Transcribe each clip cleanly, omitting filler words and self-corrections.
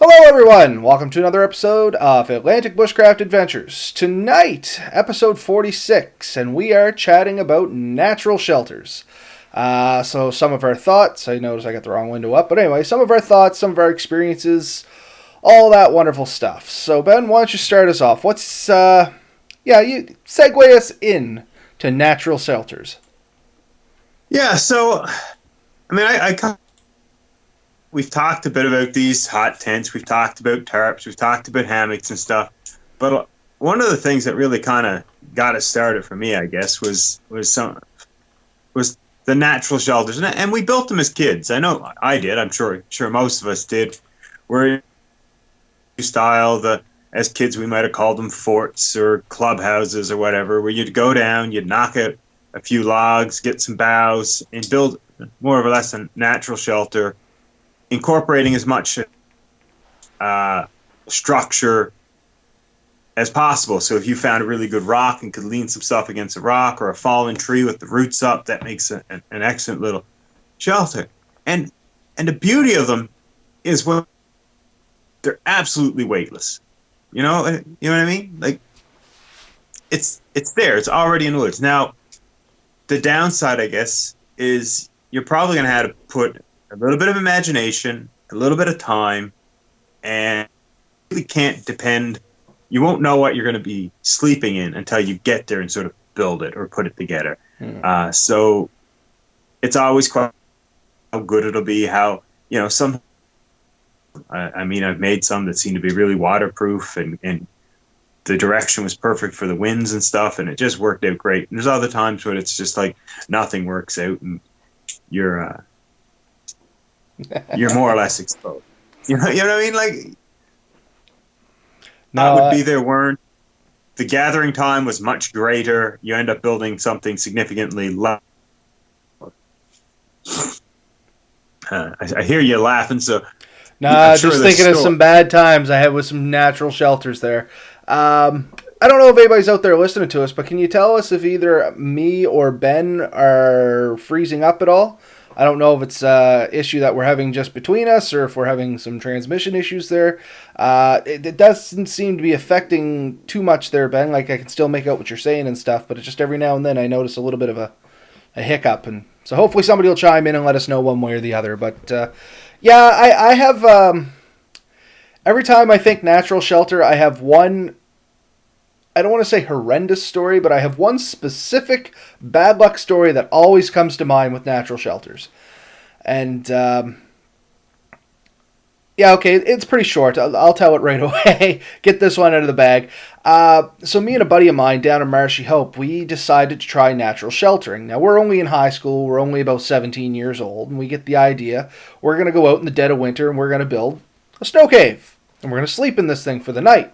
Hello, everyone! Welcome to another episode of Atlantic Bushcraft Adventures. Tonight, episode 46, and we are chatting about natural shelters. So, some of our thoughts, I noticed I got the wrong window up, but anyway, some of our thoughts, some of our experiences, all that wonderful stuff. So, Ben, why don't you start us off? You segue us in to natural shelters. Yeah, so we've talked a bit about these hot tents, we've talked about tarps, we've talked about hammocks and stuff. But one of the things that really kind of got it started for me, I guess, was the natural shelters, and we built them as kids. I know I did. I'm sure most of us did. Where style the as kids we might have called them forts or clubhouses or whatever, where you'd go down, you'd knock out a few logs, get some boughs, and build more or less a natural shelter, incorporating as much structure as possible. So if you found a really good rock and could lean some stuff against a rock, or a fallen tree with the roots up, that makes an excellent little shelter. And the beauty of them is when they're absolutely weightless. You know what I mean? Like it's there. It's already in the woods. Now, the downside, I guess, is you're probably going to have to put a little bit of imagination, a little bit of time, and you really can't depend. You won't know what you're going to be sleeping in until you get there and sort of build it or put it together. So it's always quite how good it'll be. How some. I've made some that seem to be really waterproof, and the direction was perfect for the winds and stuff, and it just worked out great. And there's other times when it's just like nothing works out, and you're more or less exposed. You know what I mean? Like No, that would be there weren't. The gathering time was much greater. You end up building something significantly less. I hear you laughing, so. Nah, just thinking of some bad times I had with some natural shelters there. I don't know if anybody's out there listening to us, but can you tell us if either me or Ben are freezing up at all? I don't know if it's an issue that we're having just between us or if we're having some transmission issues there. It doesn't seem to be affecting too much there, Ben. Like, I can still make out what you're saying and stuff, but it's just every now and then I notice a little bit of a hiccup. And so hopefully somebody will chime in and let us know one way or the other. But I have, every time I think natural shelter, I have one, I don't want to say horrendous story, but I have one specific bad luck story that always comes to mind with natural shelters. And, okay, it's pretty short. I'll tell it right away. Get this one out of the bag. So me and a buddy of mine down in Marshy Hope, we decided to try natural sheltering. Now, we're only in high school. We're only about 17 years old, and we get the idea. We're going to go out in the dead of winter, and we're going to build a snow cave. And we're going to sleep in this thing for the night.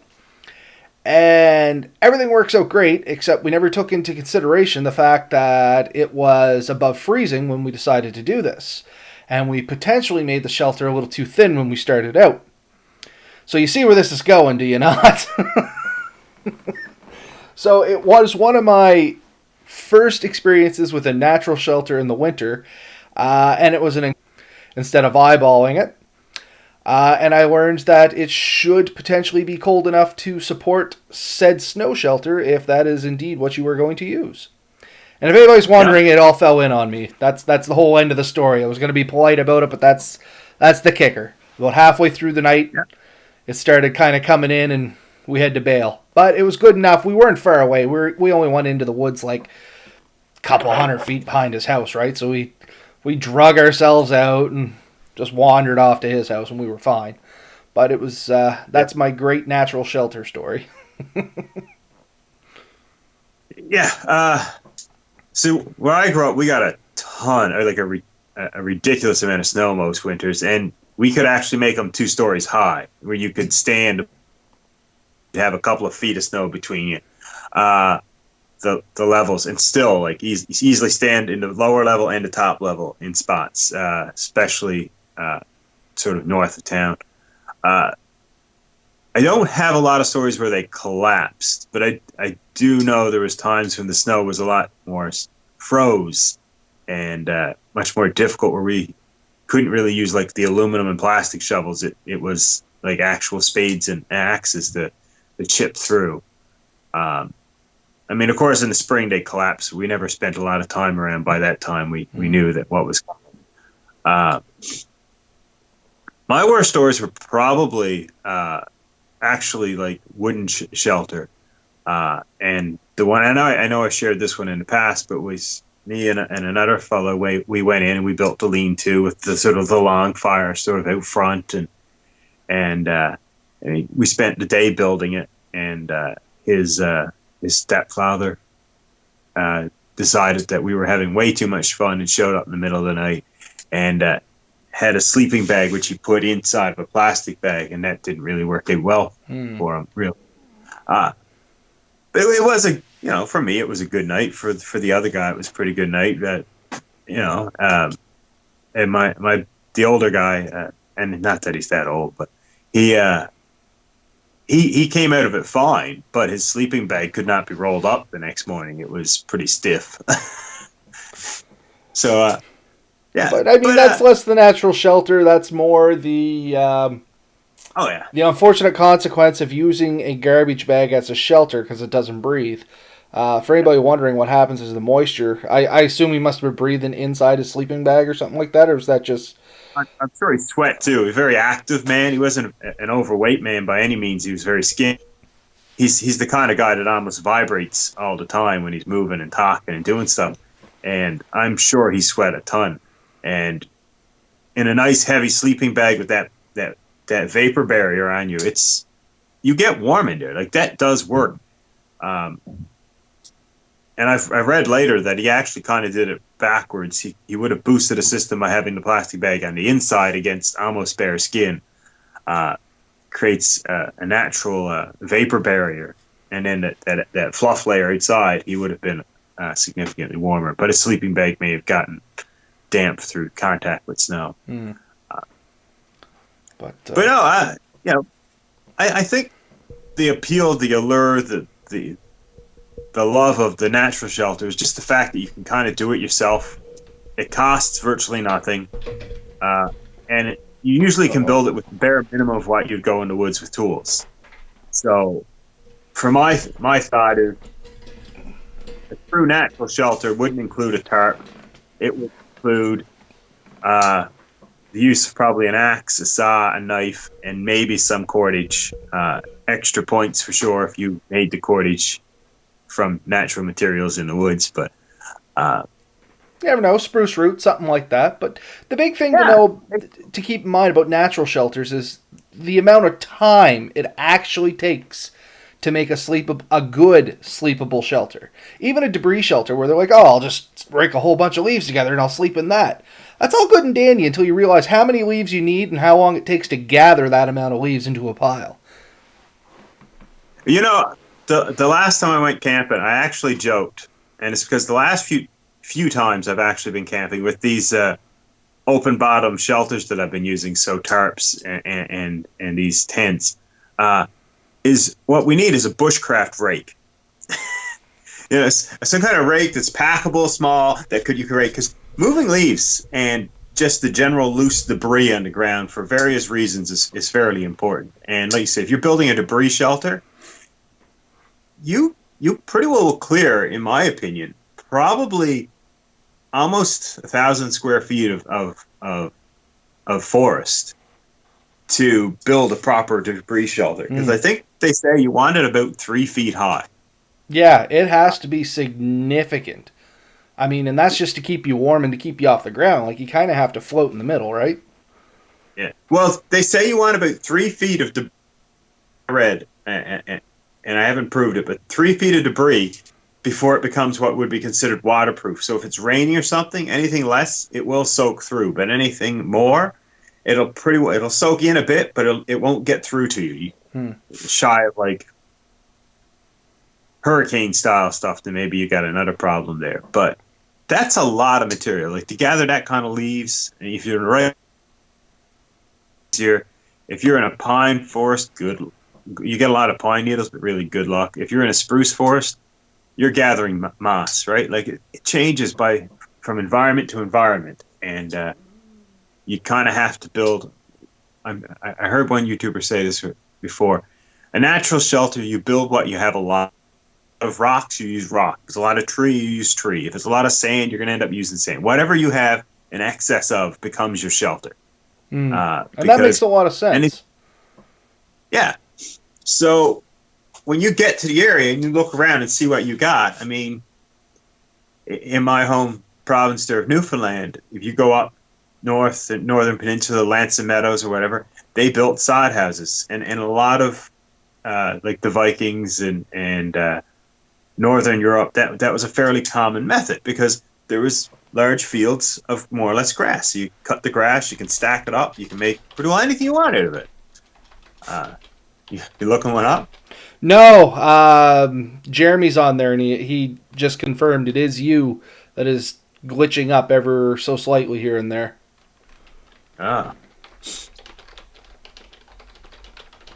And everything works out great, except we never took into consideration the fact that it was above freezing when we decided to do this. And we potentially made the shelter a little too thin when we started out. So you see where this is going, do you not? So it was one of my first experiences with a natural shelter in the winter, and it was instead of eyeballing it. And I learned that it should potentially be cold enough to support said snow shelter if that is indeed what you were going to use. And if anybody's wondering, It all fell in on me. That's the whole end of the story. I was going to be polite about it, but that's the kicker. About halfway through the night, It started kind of coming in, and we had to bail. But it was good enough. We weren't far away. We only went into the woods like a couple 100 feet behind his house, right? So we drug ourselves out and just wandered off to his house, and we were fine. But it was that's my great natural shelter story. So where I grew up, we got a ton, or like a ridiculous amount of snow most winters, and we could actually make them 2 stories high, where you could stand, have a couple of feet of snow between you, the levels, and still like easily stand in the lower level and the top level in spots, especially sort of north of town. I don't have a lot of stories where they collapsed, but I do know there was times when the snow was a lot more froze and much more difficult, where we couldn't really use like the aluminum and plastic shovels. It was like actual spades and axes to chip through. I mean, of course, in the spring they collapsed. We never spent a lot of time around. By that time, we knew that what was coming. My worst stories were probably actually like wooden shelter. And the one I know I shared this one in the past, but was me and another fellow. We went in and we built the lean-to with the sort of the long fire sort of out front, and we spent the day building it. And his stepfather decided that we were having way too much fun and showed up in the middle of the night and had a sleeping bag which he put inside of a plastic bag, and that didn't really work out well for him, really. But it was for me, it was a good night. For the other guy, it was a pretty good night. That and the older guy, and not that he's that old, but he came out of it fine. But his sleeping bag could not be rolled up the next morning. It was pretty stiff. So yeah, but I mean that's less the natural shelter. That's more the the unfortunate consequence of using a garbage bag as a shelter because it doesn't breathe. For anybody wondering what happens is the moisture. I assume he must have been breathing inside his sleeping bag or something like that, or is that just... I'm sure he sweat too. He's a very active man. He wasn't an overweight man by any means. He was very skinny. He's the kind of guy that almost vibrates all the time when he's moving and talking and doing stuff. And I'm sure he sweat a ton. And in a nice heavy sleeping bag with that vapor barrier on you, you get warm in there. Like that does work. And I've read later that he actually kind of did it backwards. He would have boosted the system by having the plastic bag on the inside against almost bare skin. Creates a natural vapor barrier. And then that fluff layer outside, he would have been significantly warmer. But his sleeping bag may have gotten damp through contact with snow. But no, I think the appeal, the allure, the love of the natural shelter is just the fact that you can kind of do it yourself. It costs virtually nothing, and you usually can build it with the bare minimum of what you'd go in the woods with tools. So, for my thought is, a true natural shelter wouldn't include a tarp. It would include the use of probably an axe, a saw, a knife, and maybe some cordage. Extra points for sure if you made the cordage from natural materials in the woods, but you never know, spruce root, something like that. But the big thing to keep in mind about natural shelters is the amount of time it actually takes to make a good sleepable shelter. Even a debris shelter where they're like, oh, I'll just rake a whole bunch of leaves together and I'll sleep in that. That's all good and dandy until you realize how many leaves you need and how long it takes to gather that amount of leaves into a pile. You know, the last time I went camping, I actually joked, and it's because the last few times I've actually been camping with these open bottom shelters that I've been using, so tarps and these tents, is what we need is a bushcraft rake. Some kind of rake that's packable, small, you can rake, because moving leaves and just the general loose debris on the ground for various reasons is fairly important. And like you say, if you're building a debris shelter, you pretty well will clear, in my opinion, probably almost 1,000 square feet of forest to build a proper debris shelter. Because I think they say you want it about 3 feet high. Yeah, it has to be significant. I mean, and that's just to keep you warm and to keep you off the ground. Like, you kind of have to float in the middle, right? Yeah. Well, they say you want about 3 feet of debris. And I haven't proved it, but 3 feet of debris before it becomes what would be considered waterproof. So if it's raining or something, anything less, it will soak through. But anything more, it'll soak in a bit, but it won't get through to you. Shy of like hurricane style stuff, then maybe you got another problem there. But that's a lot of material. Like to gather that kind of leaves, and if you're in a pine forest, you get a lot of pine needles, but really good luck. If you're in a spruce forest, you're gathering moss, right? Like it changes from environment to environment, and you kind of have to build. I heard one YouTuber say this before. A natural shelter, you build what you have. A lot of rocks, you use rock. If there's a lot of tree, you use tree. If there's a lot of sand, you're going to end up using sand. Whatever you have in excess of becomes your shelter. And that makes a lot of sense. Yeah. So when you get to the area and you look around and see what you got, I mean, in my home province there of Newfoundland, if you go up north, the northern peninsula, Lanson Meadows or whatever, they built sod houses. And a lot of, like the Vikings and Northern Europe, that was a fairly common method because there was large fields of more or less grass. So you cut the grass, you can stack it up, you can make pretty well anything you want out of it. You looking one up? No, Jeremy's on there, and he just confirmed it is you that is glitching up ever so slightly here and there. I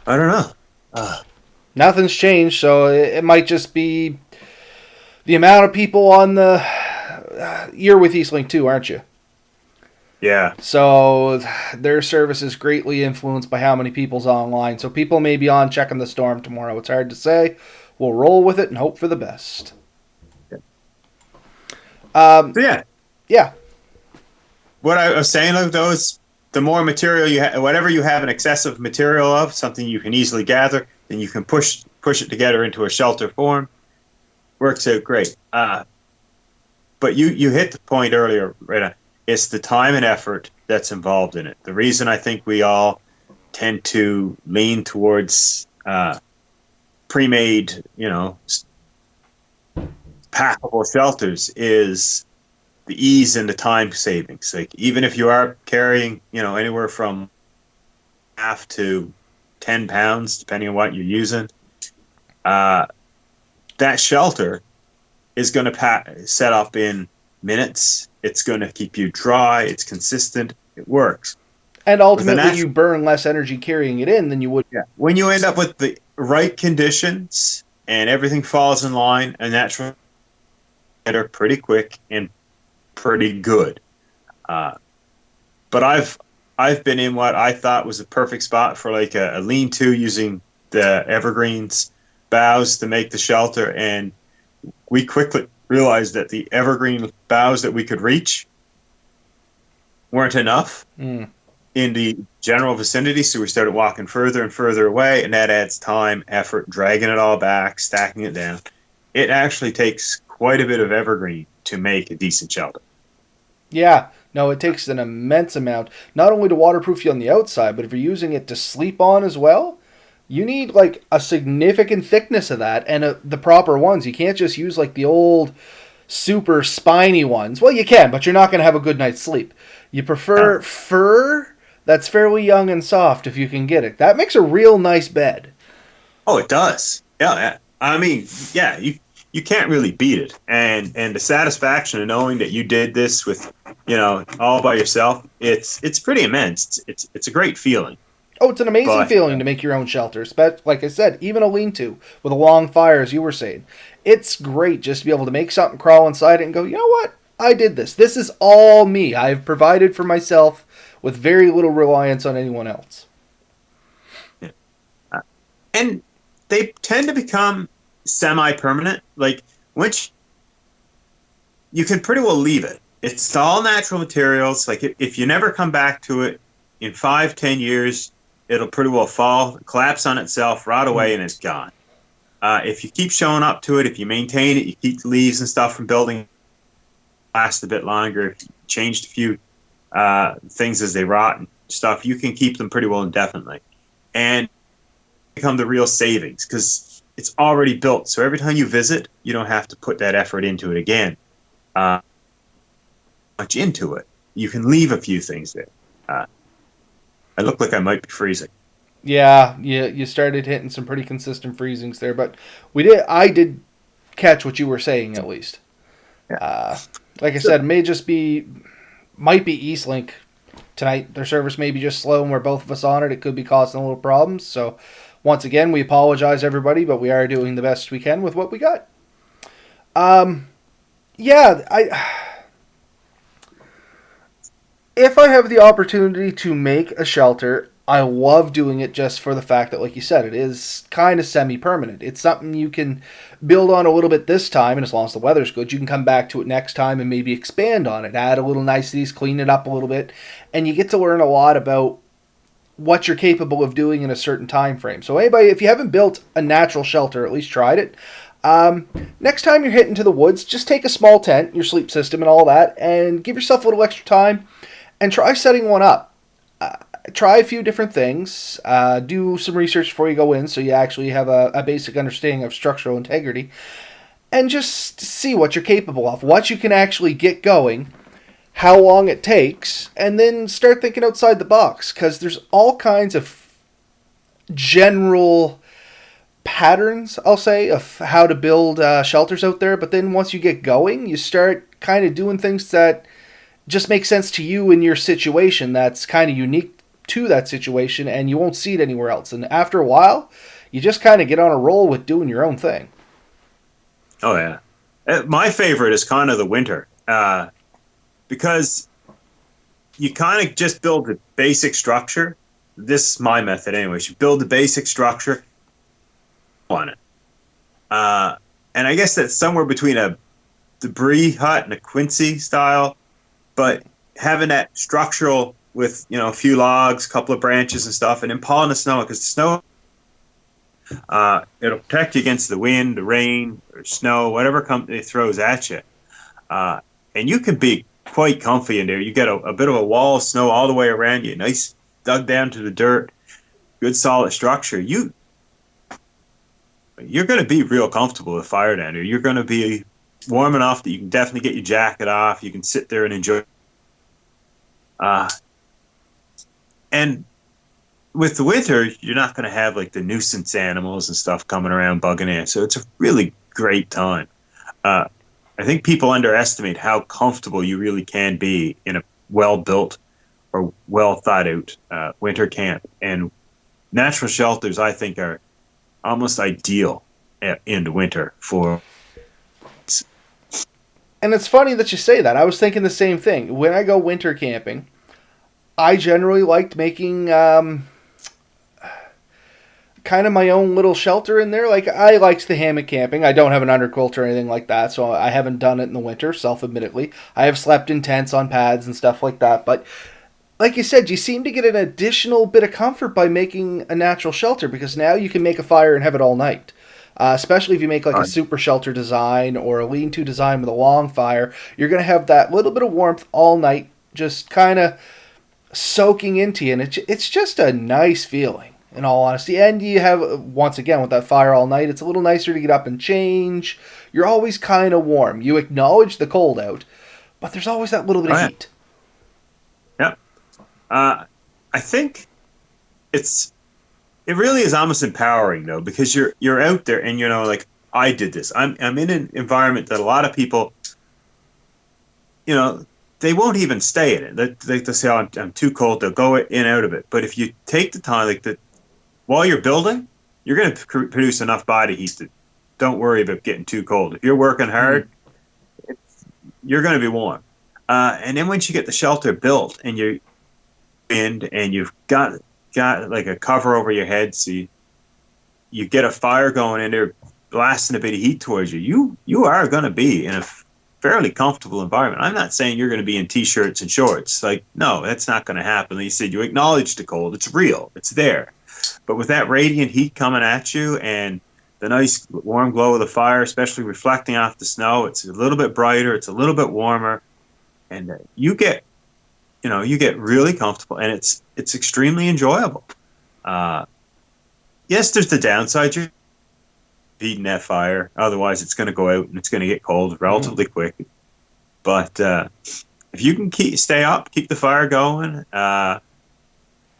don't know. Nothing's changed, so it might just be the amount of people on the... You're with Eastlink too, aren't you? Yeah. So their service is greatly influenced by how many people's online. So people may be on checking the storm tomorrow. It's hard to say. We'll roll with it and hope for the best. Yeah. Yeah. What I was saying though is the more material you have, whatever you have an excessive material of, something you can easily gather, then you can push it together into a shelter form. Works out great. But you hit the point earlier, right on. It's the time and effort that's involved in it. The reason I think we all tend to lean towards pre-made, packable shelters is the ease and the time savings. Like even if you are carrying, anywhere from half to 10 pounds, depending on what you're using, that shelter is going to set up in minutes. It's going to keep you dry. It's consistent. It works. And ultimately, you burn less energy carrying it in than you would. Yeah. When you end up with the right conditions and everything falls in line, a natural are pretty quick and pretty good. But I've been in what I thought was a perfect spot for like a lean-to using the evergreens boughs to make the shelter, and we quickly realized that the evergreen boughs that we could reach weren't enough in the general vicinity, so we started walking further and further away, and that adds time, effort, dragging it all back, stacking it down. It actually takes quite a bit of evergreen to make a decent shelter. Yeah, no, it takes an immense amount, not only to waterproof you on the outside, but if you're using it to sleep on as well, you need like a significant thickness of that and the proper ones. You can't just use like the old super spiny ones. Well, you can, but you're not going to have a good night's sleep. You prefer fur that's fairly young and soft if you can get it. That makes a real nice bed. Oh, it does. Yeah. I mean, yeah, you can't really beat it. And the satisfaction of knowing that you did this with, all by yourself, it's pretty immense. It's a great feeling. Oh, it's an amazing feeling to make your own shelter. Like I said, even a lean-to with a long fire, as you were saying. It's great just to be able to make something crawl inside it and go, you know what? I did this. This is all me. I've provided for myself with very little reliance on anyone else. Yeah. And they tend to become semi-permanent. Like, which you can pretty well leave it. It's all natural materials. Like, if you never come back to it, in 5-10 years, it'll pretty well fall, collapse on itself, rot away, and it's gone. If you keep showing up to it, if you maintain it, you keep the leaves and stuff from building, last a bit longer. If you changed a few things as they rot and stuff, you can keep them pretty well indefinitely. And become the real savings because it's already built. So every time you visit, you don't have to put that effort into it again. Much into it. You can leave a few things there. I look like I might be freezing. Yeah, you started hitting some pretty consistent freezings there, but I did catch what you were saying at least. Yeah. Like I said, might be Eastlink tonight. Their service may be just slow and we're both of us on it. It could be causing a little problems. So once again, we apologize everybody, but we are doing the best we can with what we got. If I have the opportunity to make a shelter, I love doing it just for the fact that, like you said, it is kind of semi permanent. It's something you can build on a little bit this time, and as long as the weather's good, you can come back to it next time and maybe expand on it, add a little niceties, clean it up a little bit, and you get to learn a lot about what you're capable of doing in a certain time frame. So, anybody, if you haven't built a natural shelter, at least tried it. Next time you're hitting to the woods, just take a small tent, your sleep system, and all that, and give yourself a little extra time and try setting one up. Try a few different things. Do some research before you go in so you actually have a basic understanding of structural integrity. And just see what you're capable of, what you can actually get going, how long it takes, and then start thinking outside the box. Because there's all kinds of general patterns, I'll say, of how to build shelters out there. But then once you get going, you start kind of doing things that just make sense to you in your situation that's kind of unique to that situation, and you won't see it anywhere else. And after a while, you just kind of get on a roll with doing your own thing. Oh yeah, my favorite is kind of the winter, because you kind of just build the basic structure. This is my method, anyways. You build the basic structure on it, and I guess that's somewhere between a debris hut and a Quincy style. But having that structural with, a few logs, a couple of branches and stuff, and then piling the snow, because the snow, it'll protect you against the wind, the rain, or snow, whatever company throws at you. And you can be quite comfy in there. You get a bit of a wall of snow all the way around you, nice dug down to the dirt, good solid structure. You're going to be real comfortable with fire down there. You're going to be warm enough that you can definitely get your jacket off. You can sit there and enjoy. And with the winter, you're not going to have like the nuisance animals and stuff coming around bugging in. So it's a really great time. I think people underestimate how comfortable you really can be in a well-built or well-thought-out winter camp. And natural shelters, I think, are almost ideal in the winter for. And it's funny that you say that. I was thinking the same thing. When I go winter camping, I generally liked making kind of my own little shelter in there. Like, I liked the hammock camping. I don't have an underquilt or anything like that, so I haven't done it in the winter, self-admittedly. I have slept in tents on pads and stuff like that, but like you said, you seem to get an additional bit of comfort by making a natural shelter, because now you can make a fire and have it all night. Especially if you make like a super shelter design or a lean-to design with a long fire, you're going to have that little bit of warmth all night, just kind of soaking into you, and it's just a nice feeling, in all honesty. And you have, once again, with that fire all night, it's a little nicer to get up and change. You're always kind of warm. You acknowledge the cold out, but there's always that little bit of heat. Yep. I think it really is almost empowering, though, because you're out there and like, I did this. I'm in an environment that a lot of people, they won't even stay in it. They say, "Oh, I'm too cold." They'll go in and out of it. But if you take the time, while you're building, you're going to produce enough body heat that don't worry about getting too cold. If you're working hard, you're going to be warm. And then once you get the shelter built and you're in and you've got like a cover over your head, so you get a fire going in there, blasting a bit of heat towards you, you are going to be in a fairly comfortable environment. I'm not saying you're going to be in t-shirts and shorts. Like, no, that's not going to happen. Like you said, you acknowledge the cold. It's real. It's there. But with that radiant heat coming at you and the nice warm glow of the fire, especially reflecting off the snow, it's a little bit brighter. It's a little bit warmer. And you get really comfortable, and it's extremely enjoyable. Yes, there's the downside. You're feeding that fire. Otherwise, it's going to go out and it's going to get cold relatively quick. But if you can stay up, keep the fire going,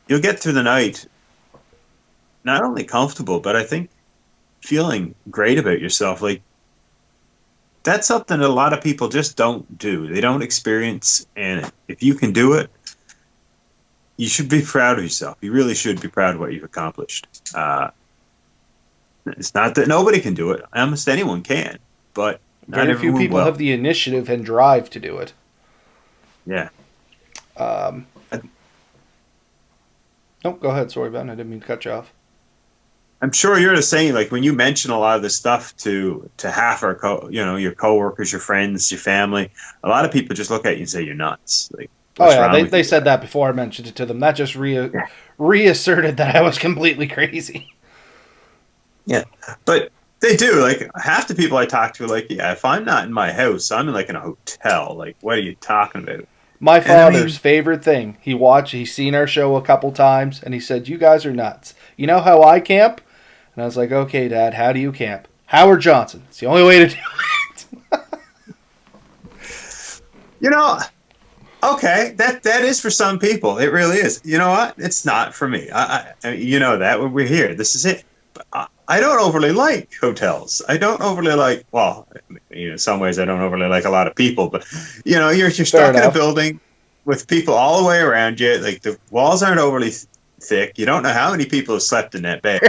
you'll get through the night not only comfortable, but I think feeling great about yourself. Like, that's something that a lot of people just don't do. They don't experience, and if you can do it, you should be proud of yourself. You really should be proud of what you've accomplished. It's not that nobody can do it. Almost anyone can, but not very few people will. have the initiative and drive to do it. Yeah. No, go ahead. Sorry, Ben. I didn't mean to cut you off. I'm sure you're the same. Like when you mention a lot of this stuff to half our your coworkers, your friends, your family, a lot of people just look at you and say you're nuts. Like, Oh what's yeah, wrong with they you? said that before I mentioned it to them. That just reasserted that I was completely crazy. Yeah, but they do. Like half the people I talk to, are like, yeah, if I'm not in my house, I'm in like in a hotel. Like, what are you talking about? My And I father's mean, favorite thing. He's seen our show a couple times, and he said, "You guys are nuts. You know how I camp?" And I was like, "Okay, Dad. How do you camp?" Howard Johnson. It's the only way to do it. you know, okay, that is for some people. It really is. You know what? It's not for me. You know that when we're here, this is it. But I don't overly like hotels. I don't overly like. Well, in some ways, I don't overly like a lot of people. But you're Fair stuck in a enough. building with people all the way around you. Like the walls aren't overly thick. You don't know how many people have slept in that bed.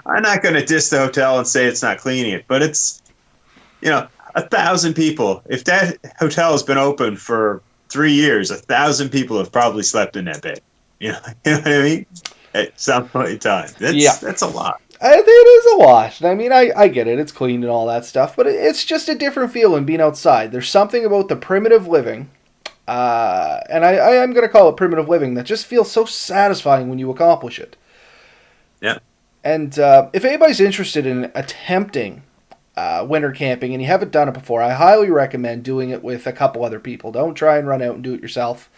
I'm not going to diss the hotel and say it's not cleaning it, but it's 1,000 people. If that hotel has been open for 3 years, 1,000 people have probably slept in that bed. You know what I mean? At some point in time, Yeah. that's a lot. It is a lot. I mean, I get it. It's clean and all that stuff, but it's just a different feeling being outside. There's something about the primitive living, and I am going to call it primitive living, that just feels so satisfying when you accomplish it. Yeah, And if anybody's interested in attempting winter camping and you haven't done it before, I highly recommend doing it with a couple other people. Don't try and run out and do it yourself.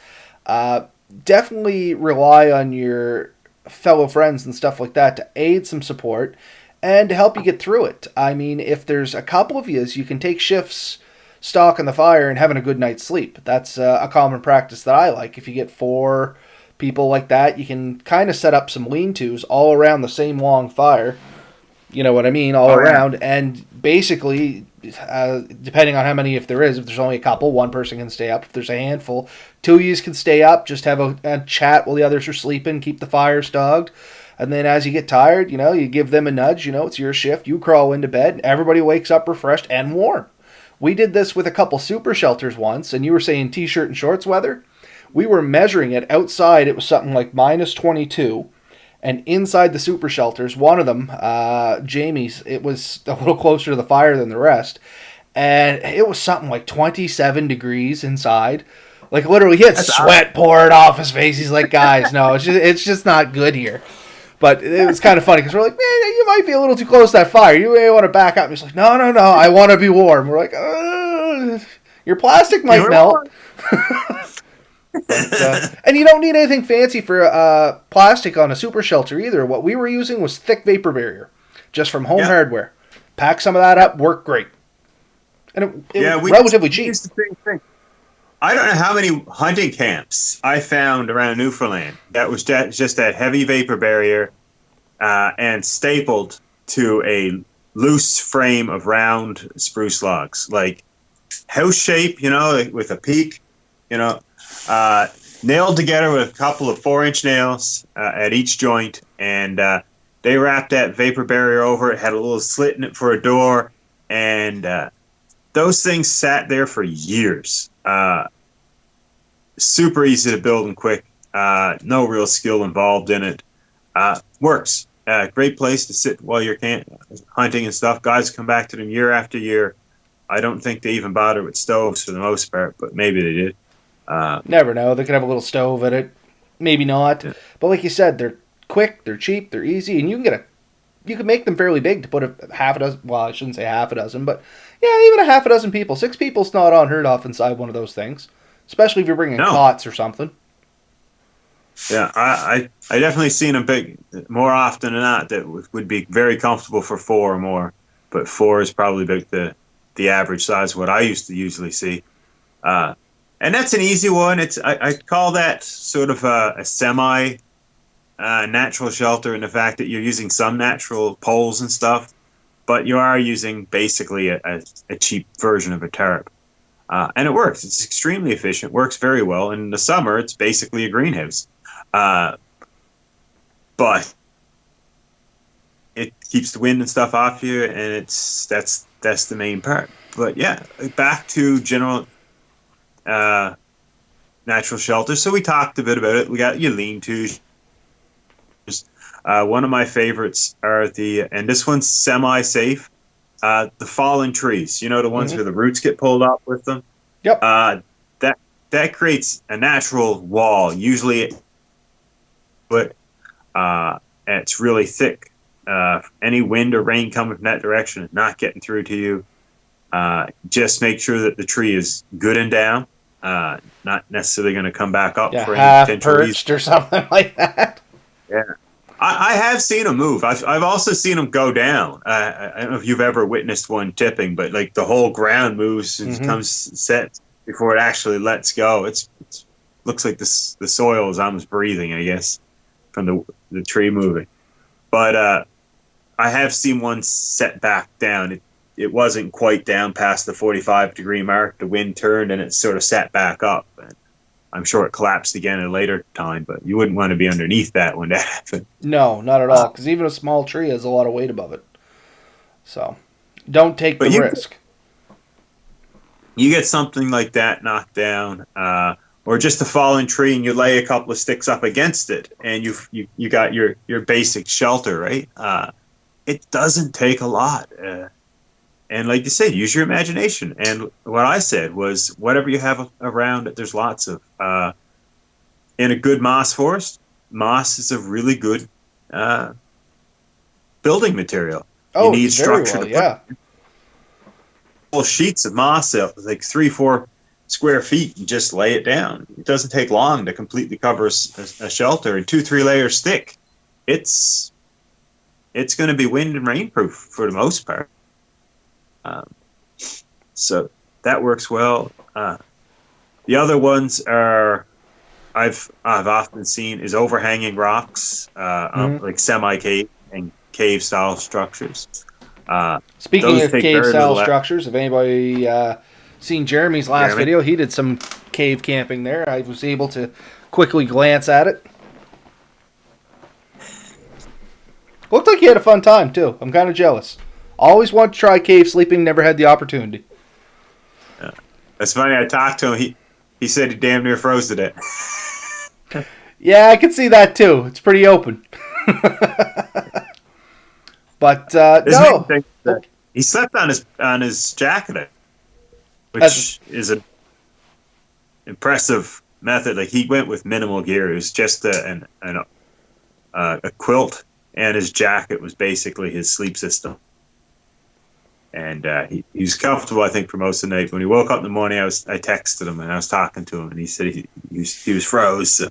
Uh, Definitely rely on your fellow friends and stuff like that to aid some support and to help you get through it. I mean, if there's a couple of yous, you can take shifts stalking the fire and having a good night's sleep. That's a common practice that I like. If you get four people like that, you can kind of set up some lean-tos all around the same long fire, you know what I mean, all oh yeah, around, and basically, depending on how many, if there is, if there's only a couple, one person can stay up. If there's a handful, two of you can stay up, just have a chat while the others are sleeping, keep the fire stogged, and then as you get tired, you give them a nudge, it's your shift, you crawl into bed, and everybody wakes up refreshed and warm. We did this with a couple super shelters once, and you were saying t-shirt and shorts weather. We were measuring it outside, it was something like minus 22, and inside the super shelters, one of them, Jamie's, it was a little closer to the fire than the rest, and it was something like 27 degrees inside. Like literally, he had that's awesome. sweat pouring off his face. He's like, "Guys, no, it's just not good here." But it was kind of funny because we're like, "Man, you might be a little too close to that fire. You may want to back up." And he's like, "No, no, no, I want to be warm." We're like, "Your plastic You might were melt." wrong. But and you don't need anything fancy for plastic on a super shelter either. What we were using was thick vapor barrier, just from Home Yeah, Hardware. Pack some of that yeah, up, worked great, and it was yeah. relatively We cheap. used the same thing. I don't know how many hunting camps I found around Newfoundland that was just that heavy vapor barrier and stapled to a loose frame of round spruce logs, like house shape, like with a peak, you know, uh, nailed together with a couple of 4-inch nails at each joint, and they wrapped that vapor barrier over it. Had a little slit in it for a door, and those things sat there for years. Super easy to build and quick. No real skill involved in it. Works. Great place to sit while you're hunting and stuff. Guys come back to them year after year. I don't think they even bother with stoves for the most part, but maybe they did. Never know. They could have a little stove in it, maybe not. Yeah. But like you said, they're quick, they're cheap, they're easy, and you can make them fairly big to put a half a dozen. Well, I shouldn't say half a dozen, but yeah, even a half a dozen people. 6 people's not unheard of inside one of those things, especially if you're bringing No. cots or something. Yeah, I definitely seen them big more often than not that would be very comfortable for four or more, but four is probably about the average size of what I used to usually see. Uh, and that's an easy one. I call that sort of a semi natural shelter in the fact that you're using some natural poles and stuff, but you are using basically a cheap version of a tarp. And it works. It's extremely efficient, works very well. And in the summer, it's basically a greenhouse. Uh, but it keeps the wind and stuff off you, and that's the main part. But yeah, back to general natural shelter. So we talked a bit about it. We got your lean-tos. One of my favorites are and this one's semi-safe, the fallen trees. You know, the ones Hmm. where the roots get pulled up with them. Yep. That that creates a natural wall. Usually, but it's really thick. Any wind or rain coming from that direction is not getting through to you. Just make sure that the tree is good and down. Not necessarily going to come back up Yeah, for any half potential reason. perched or something like that. Yeah. I have seen them move. I've also seen them go down. I don't know if you've ever witnessed one tipping, but like the whole ground moves and Hmm. comes set before it actually lets go. It's looks like the soil is almost breathing, I guess, from the tree moving. But I have seen one set back down. It wasn't quite down past the 45-degree mark. The wind turned and it sort of sat back up. And I'm sure it collapsed again at a later time, but you wouldn't want to be underneath that when that happened. No, not at Uh, all. Because even a small tree has a lot of weight above it. So don't take but the risk. you get something like that knocked down, or just a fallen tree, and you lay a couple of sticks up against it, and you got your basic shelter, right? It doesn't take a lot. And like you said, use your imagination. And what I said was, whatever you have around, there's lots of. In a good moss forest, moss is a really good building material. You Oh, need it's very structure well, to put yeah. whole sheets of moss up, like 3-4 square feet, and just lay it down. It doesn't take long to completely cover a shelter, and 2-3 layers thick. It's going to be wind and rainproof for the most part. Um, so that works well. The other ones are I've often seen is overhanging rocks, Hmm. like semi cave and cave style structures. Speaking Those of take cave very style little effort. structures, if anybody seen Jeremy's last Jeremy, video, he did some cave camping there. I was able to quickly glance at it. Looked like he had a fun time too. I'm kind of jealous. Always wanted to try cave sleeping, never had the opportunity. that's funny. I talked to him. He said he damn near froze to death. Yeah, I can see that too. It's pretty open. But His main no, thing is that he slept on his jacket, as which is an impressive method. Like he went with minimal gear. It was just a quilt, and his jacket was basically his sleep system. And he was comfortable, I think, for most of the night. When he woke up in the morning, I texted him and I was talking to him, and he said he was froze. So,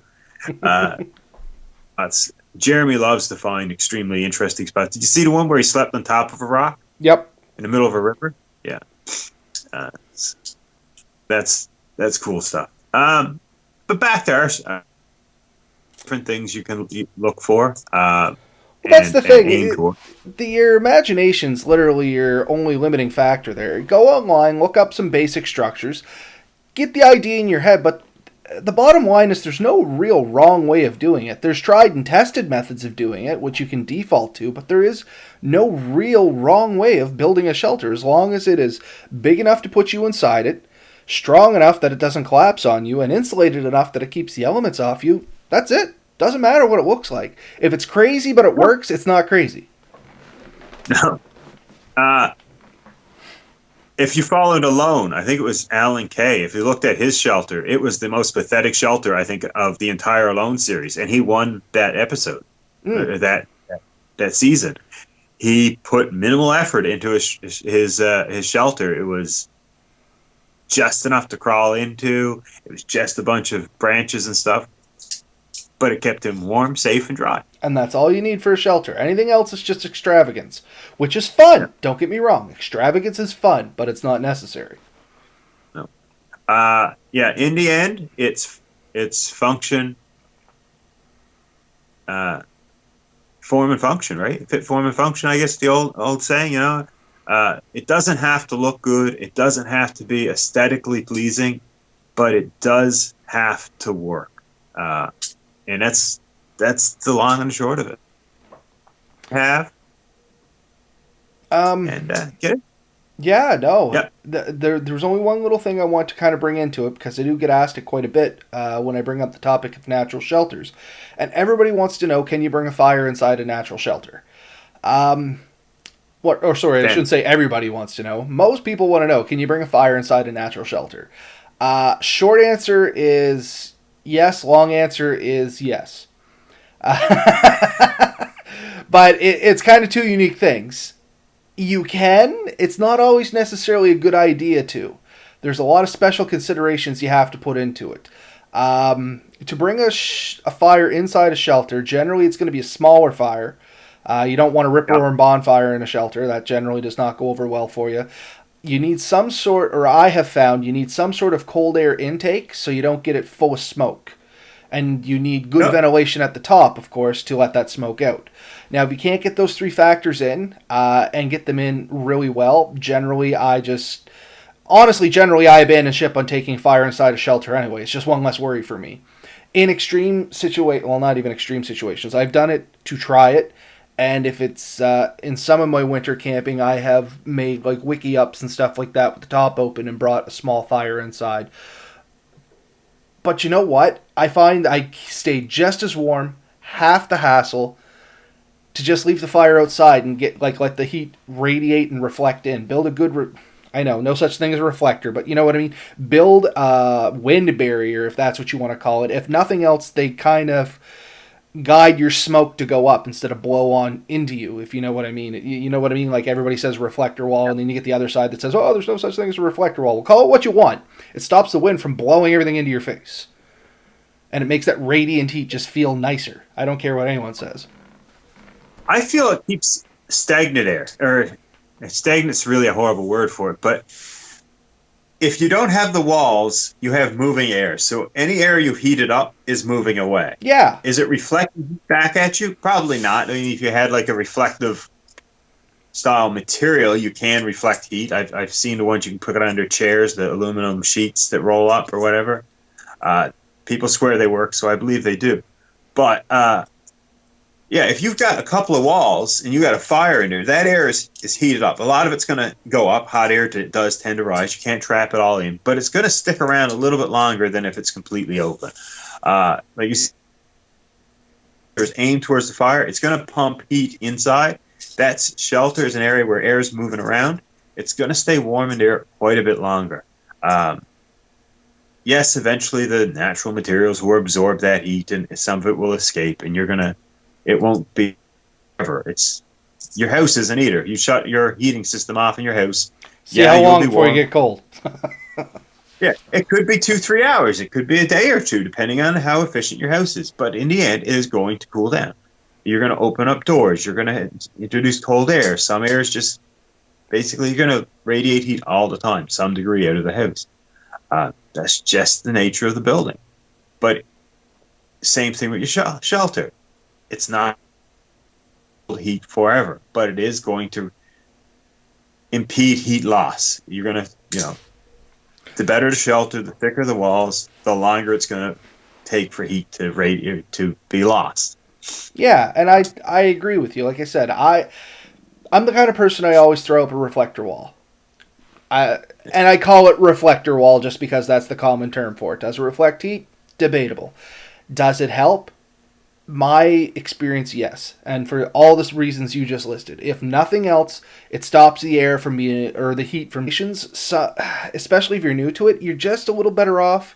uh, Jeremy loves to find extremely interesting spots. Did you see the one where he slept on top of a rock yep. in the middle of a river? Yeah, uh, that's cool stuff. But back to ours, different things you can look for Well, that's the and thing. aim for. Your imagination's literally your only limiting factor there. Go online, look up some basic structures, get the idea in your head, but the bottom line is there's no real wrong way of doing it. There's tried and tested methods of doing it, which you can default to, but there is no real wrong way of building a shelter as long as it is big enough to put you inside it, strong enough that it doesn't collapse on you, and insulated enough that it keeps the elements off you. That's it. Doesn't matter what it looks like. If it's crazy but it works, it's not crazy. No. Uh, if you followed Alone, I think it was Alan Kay. If you looked at his shelter, it was the most pathetic shelter, I think, of the entire Alone series, and he won that episode, Mm. that season. He put minimal effort into his shelter. It was just enough to crawl into. It was just a bunch of branches and stuff, but it kept him warm, safe, and dry. And that's all you need for a shelter. Anything else is just extravagance, which is Yeah. fun. Don't get me wrong. Extravagance is fun, but it's not necessary. No. Yeah. In the end, it's function, uh, form and function, right? Fit, form, and function. I guess the old saying. It doesn't have to look good. It doesn't have to be aesthetically pleasing, but it does have to work. And that's the long and short of it. Have Um, and get it. Yeah, no. Yep. There's only one little thing I want to kind of bring into it because I do get asked it quite a bit when I bring up the topic of natural shelters. And everybody wants to know, can you bring a fire inside a natural shelter? What? Or sorry, I Then shouldn't say everybody wants to know. Most people want to know, can you bring a fire inside a natural shelter? Short answer is yes. Long answer is yes. But it's kind of two unique things. You can. It's not always necessarily a good idea to. There's a lot of special considerations you have to put into it. To bring a fire inside a shelter, generally it's going to be a smaller fire. You don't want a rip yep. roaring bonfire in a shelter. That generally does not go over well for you. You need some sort, or I have found, you need some sort of cold air intake so you don't get it full of smoke. And you need good Yep. ventilation at the top, of course, to let that smoke out. Now, if you can't get those three factors in and get them in really well, generally, I abandon ship on taking fire inside a shelter anyway. It's just one less worry for me. In extreme situation, well, not even extreme situations, I've done it to try it. And if it's in some of my winter camping, I have made like wiki ups and stuff like that with the top open and brought a small fire inside. But you know what? I find I stay just as warm, half the hassle, to just leave the fire outside and get like let the heat radiate and reflect in. Build a I know no such thing as a reflector, but you know what I mean. Build a wind barrier if that's what you want to call it. If nothing else, they kind of guide your smoke to go up instead of blow on into you. If you know what I mean. You know what I mean. Like everybody says reflector wall, and then you get the other side that says, "Oh, there's no such thing as a reflector wall." Well, call it what you want. It stops the wind from blowing everything into your face, and it makes that radiant heat just feel nicer. I don't care what anyone says. I feel it keeps stagnant air, or stagnant's really a horrible word for it, but if you don't have the walls, you have moving air. So any air you heated up is moving away. Yeah. Is it reflecting back at you? Probably not. I mean, if you had like a reflective style material, you can reflect heat. I've seen the ones you can put it under chairs, the aluminum sheets that roll up or whatever. People swear they work, so I believe they do. But yeah, if you've got a couple of walls and you got a fire in there, that air is heated up. A lot of it's going to go up. Hot air does tend to rise. You can't trap it all in, but it's going to stick around a little bit longer than if it's completely open. Like you see, there's aim towards the fire. It's going to pump heat inside. That's shelter is an area where air is moving around. It's going to stay warm in there quite a bit longer. Yes, eventually the natural materials will absorb that heat, and some of it will escape, and it won't be forever. It's your house isn't either. You shut your heating system off in your house. See how long before you get cold. Yeah, it could be 2-3 hours. It could be a day or two, depending on how efficient your house is. But in the end, it is going to cool down. You're going to open up doors. You're going to introduce cold air. Some air is just basically you're going to radiate heat all the time, some degree out of the house. That's just the nature of the building. But same thing with your shelter. It's not heat forever, but it is going to impede heat loss. You're going to, the better the shelter, the thicker the walls, the longer it's going to take for heat to be lost. Yeah, and I agree with you. Like I said, I'm the kind of person I always throw up a reflector wall. And I call it reflector wall just because that's the common term for it. Does it reflect heat? Debatable. Does it help? My experience, yes. And for all the reasons you just listed. If nothing else, it stops the air from being, or the heat from emissions. So, especially if you're new to it, you're just a little better off.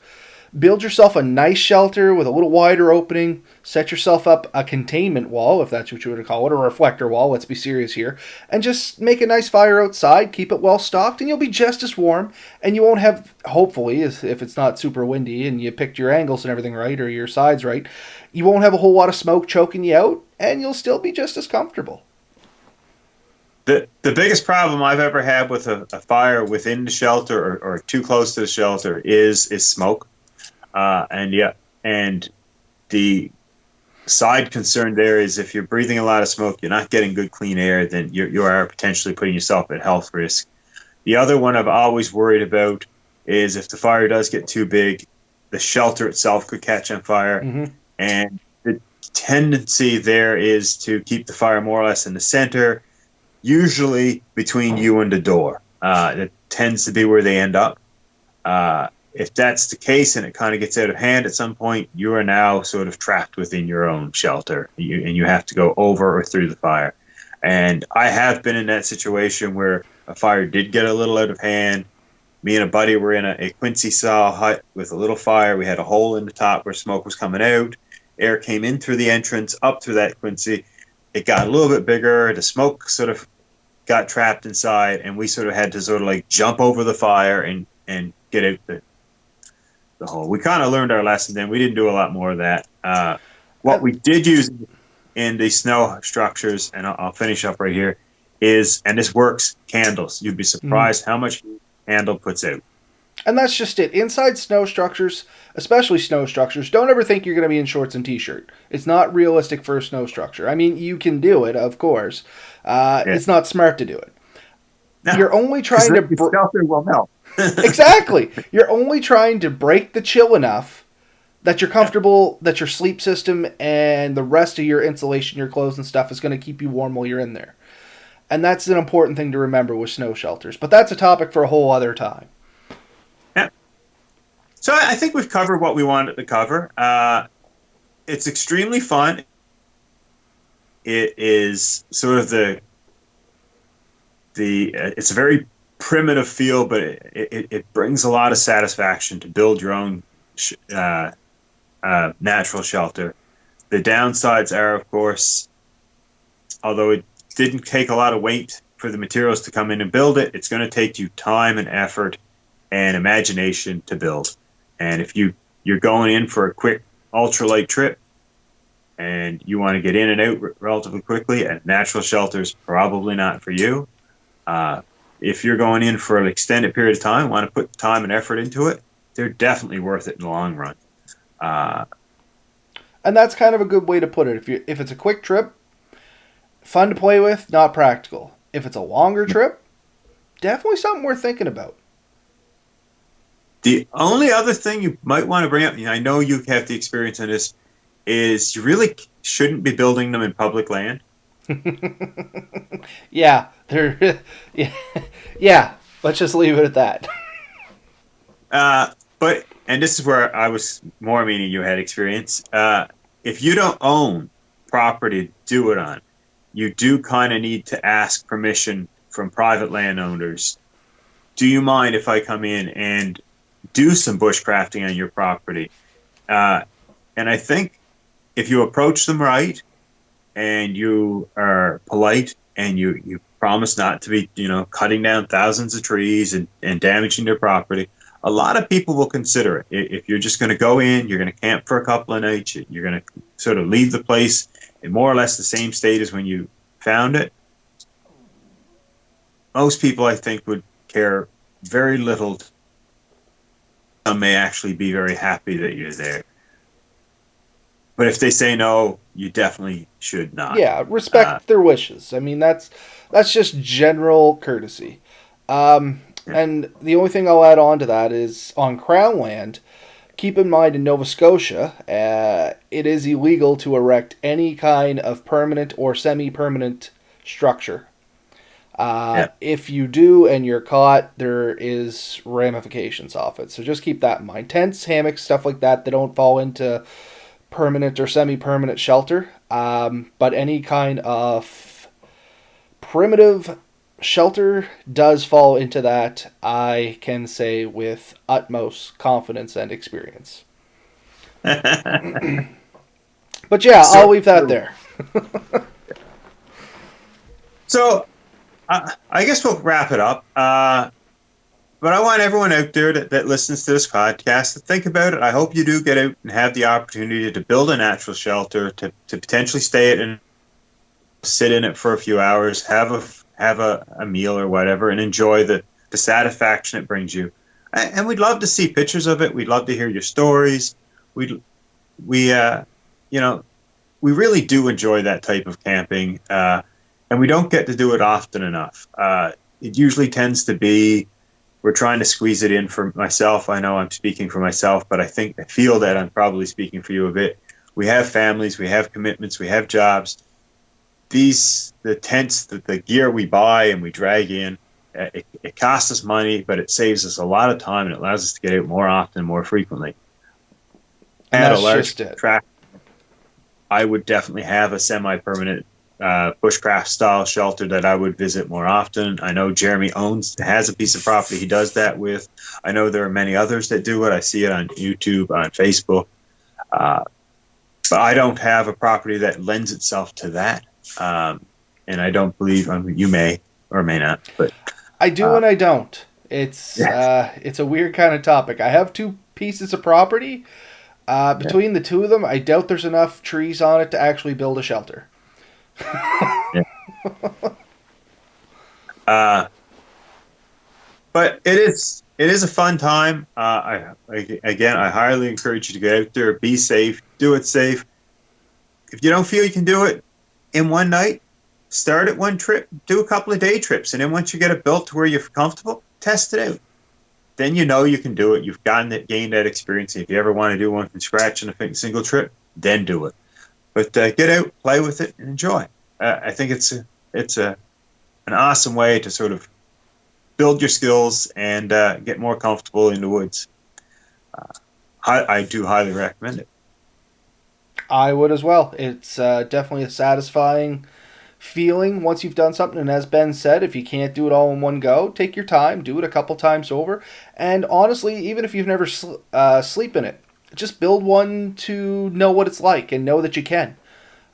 Build yourself a nice shelter with a little wider opening. Set yourself up a containment wall, if that's what you would call it, or a reflector wall, let's be serious here. And just make a nice fire outside, keep it well stocked, and you'll be just as warm. And you won't have, hopefully, if it's not super windy and you picked your angles and everything right, or your sides right, you won't have a whole lot of smoke choking you out, and you'll still be just as comfortable. The biggest problem I've ever had with a fire within the shelter or too close to the shelter is smoke. And the side concern there is if you're breathing a lot of smoke, you're not getting good clean air, then you are potentially putting yourself at health risk. The other one I've always worried about is if the fire does get too big, the shelter itself could catch on fire. Mm-hmm. And the tendency there is to keep the fire more or less in the center, usually between you and the door. That tends to be where they end up. If that's the case and it kind of gets out of hand at some point, you are now sort of trapped within your own shelter, and you have to go over or through the fire. And I have been in that situation where a fire did get a little out of hand. Me and a buddy were in a quincy saw hut with a little fire. We had a hole in the top where smoke was coming out. Air came in through the entrance, up through that quincy. It got a little bit bigger. The smoke sort of got trapped inside, and we sort of had to sort of like jump over the fire and get out the hole. We kind of learned our lesson then. We didn't do a lot more of that. What we did use in the snow structures, and I'll finish up right here, is, and this works, candles. You'd be surprised how much candle puts out. And that's just it. Inside snow structures, especially snow structures, don't ever think you're going to be in shorts and t-shirt. It's not realistic for a snow structure. I mean, you can do it, of course. It's not smart to do it. No, you're only trying to... shelter will melt. Exactly. You're only trying to break the chill enough that you're comfortable, that your sleep system and the rest of your insulation, your clothes and stuff is going to keep you warm while you're in there. And that's an important thing to remember with snow shelters. But that's a topic for a whole other time. Yeah. So I think we've covered what we wanted to cover. It's extremely fun. It is sort of it's a very primitive feel, but it brings a lot of satisfaction to build your own natural shelter. The downsides are, of course, although it didn't take a lot of weight for the materials to come in and build it, it's going to take you time and effort and imagination to build. And if you're going in for a quick ultralight trip and you want to get in and out relatively quickly, a natural shelter is probably not for you. If you're going in for an extended period of time, want to put time and effort into it, they're definitely worth it in the long run. And that's kind of a good way to put it. If it's a quick trip, fun to play with, not practical. If it's a longer trip, definitely something worth thinking about. The only other thing you might want to bring up, I know you have the experience in this, is you really shouldn't be building them in public land. Yeah, yeah. Let's just leave it at that. But this is where I was more meaning you had experience. If you don't own property to do it on, you do kind of need to ask permission from private landowners. Do you mind if I come in and do some bushcrafting on your property? And I think if you approach them right and you are polite and you promise not to be, cutting down thousands of trees and damaging their property, a lot of people will consider it. If you're just going to go in, you're going to camp for a couple of nights, you're going to sort of leave the place in more or less the same state as when you found it, most people, I think, would care very little. Some may actually be very happy that you're there. But if they say no, you definitely should not. Yeah, respect their wishes. I mean, that's just general courtesy. And the only thing I'll add on to that is on Crown land, keep in mind in Nova Scotia, it is illegal to erect any kind of permanent or semi-permanent structure. If you do and you're caught, there is ramifications off it. So just keep that in mind. Tents, hammocks, stuff like that, they don't fall into permanent or semi-permanent shelter. But any kind of primitive shelter does fall into that, I can say with utmost confidence and experience. But yeah, I'll leave that there. So, I guess we'll wrap it up. But I want everyone out there that listens to this podcast to think about it. I hope you do get out and have the opportunity to build a natural shelter, to potentially stay it and sit in it for a few hours, have a meal or whatever, and enjoy the satisfaction it brings you. And we'd love to see pictures of it. We'd love to hear your stories. We really do enjoy that type of camping, and we don't get to do it often enough. It usually tends to be we're trying to squeeze it in for myself. I know I'm speaking for myself, but I feel that I'm probably speaking for you a bit. We have families, we have commitments, we have jobs. The tents, the gear we buy and we drag in, it costs us money, but it saves us a lot of time and it allows us to get out more often, more frequently. And At a that's large just it. tract, I would definitely have a semi-permanent bushcraft style shelter that I would visit more often. I know Jeremy has a piece of property he does that with. I know there are many others that do it. I see it on YouTube, on Facebook. But I don't have a property that lends itself to that. And I don't believe, you may or may not, but I do and I don't. It's a weird kind of topic. I have two pieces of property. Between the two of them, I doubt there's enough trees on it to actually build a shelter. yeah. But it is a fun time. Again, I highly encourage you to get out there, be safe, do it safe. If you don't feel you can do it in one night, start at one trip, do a couple of day trips, and then once you get it built to where you're comfortable, test it out. Then you know you can do it. You've gained that experience. If you ever want to do one from scratch in a single trip, then do it. But get out, play with it, and enjoy. I think it's an awesome way to sort of build your skills and get more comfortable in the woods. I do highly recommend it. I would as well. It's definitely a satisfying feeling once you've done something. And as Ben said, if you can't do it all in one go, take your time, do it a couple times over. And honestly, even if you've never sleep in it, just build one to know what it's like and know that you can.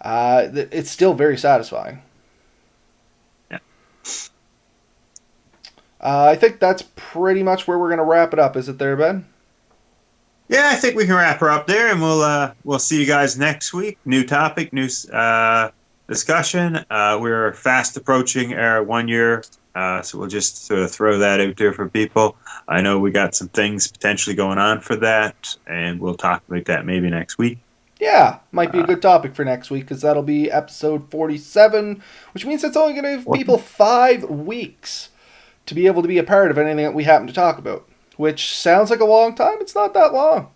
It's still very satisfying. Yeah. I think that's pretty much where we're going to wrap it up. Is it there, Ben? Yeah, I think we can wrap her up there, and we'll see you guys next week. New topic, new discussion. We're fast approaching our 1 year, so we'll just sort of throw that out there for people. I know we got some things potentially going on for that, and we'll talk about that maybe next week. Yeah, might be a good topic for next week because that'll be episode 47, which means it's only going to give people 5 weeks to be able to be a part of anything that we happen to talk about, which sounds like a long time. It's not that long.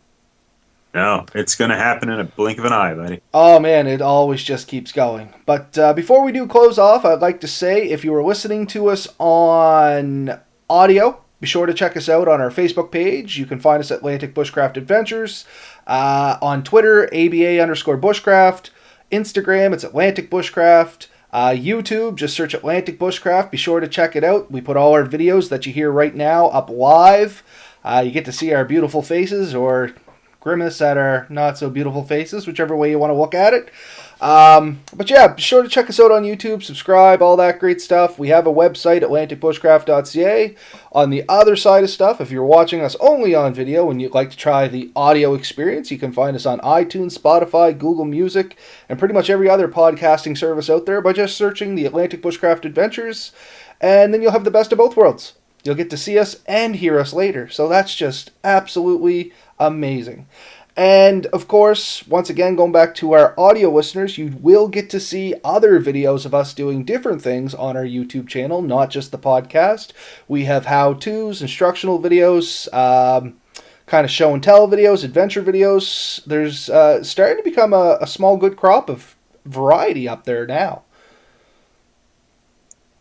No, it's going to happen in a blink of an eye, buddy. Oh, man, it always just keeps going. But before we do close off, I'd like to say if you are listening to us on audio, be sure to check us out on our Facebook page. You can find us at Atlantic Bushcraft Adventures. On Twitter, ABA_Bushcraft. Instagram, it's Atlantic Bushcraft. YouTube, just search Atlantic Bushcraft. Be sure to check it out. We put all our videos that you hear right now up live. You get to see our beautiful faces or grimace at our not so beautiful faces, whichever way you want to look at it. But yeah, be sure to check us out on YouTube, subscribe, all that great stuff. We have a website, atlanticbushcraft.ca. On the other side of stuff, if you're watching us only on video and you'd like to try the audio experience, you can find us on iTunes, Spotify, Google Music, and pretty much every other podcasting service out there by just searching the Atlantic Bushcraft Adventures, and then you'll have the best of both worlds. You'll get to see us and hear us later, so that's just absolutely amazing. And, of course, once again, going back to our audio listeners, you will get to see other videos of us doing different things on our YouTube channel, not just the podcast. We have how-tos, instructional videos, kind of show and tell videos, adventure videos. There's starting to become a small good crop of variety up there now.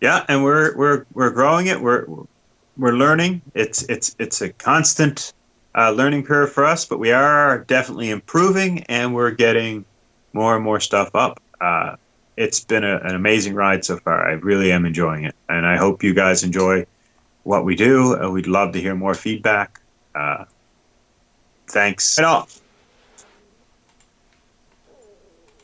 Yeah, and we're growing it. We're learning. It's a constant learning curve for us, but we are definitely improving, and we're getting more and more stuff up. It's been an amazing ride so far. I really am enjoying it, and I hope you guys enjoy what we do. We'd love to hear more feedback. Thanks. And all.